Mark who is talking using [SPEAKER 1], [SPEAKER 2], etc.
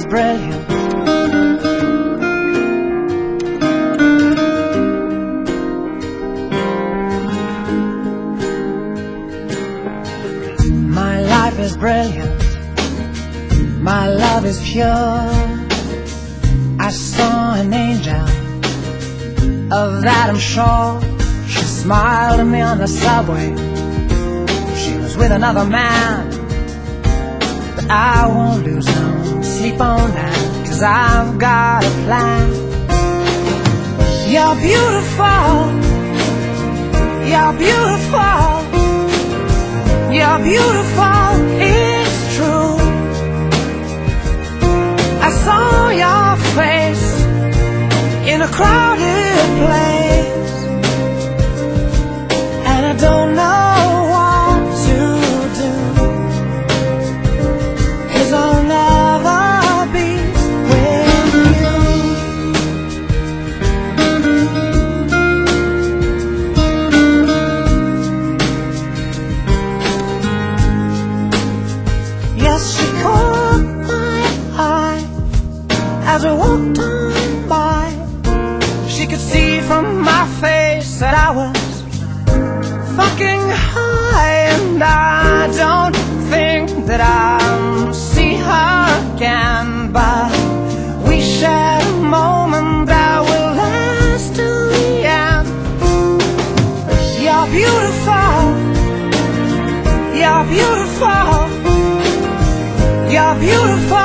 [SPEAKER 1] is brilliant. My life is brilliant. My love is pure. I saw an angel, of that I'm sure. She smiled at me on the subway. She was with another man, but I won't lose no sleep on that, 'cause I've got a plan. You're beautiful. You're beautiful. You're beautiful, it's true. I saw your face in a crowded place, and I don't know what to do, 'cause I'll never be with you. Yes, she caught my eye as I walked on by. She could see from my face that I was fucking high, and I don't think that I'll see her again, but we shared a moment that will last till the end. You're beautiful. You're beautiful. You're beautiful.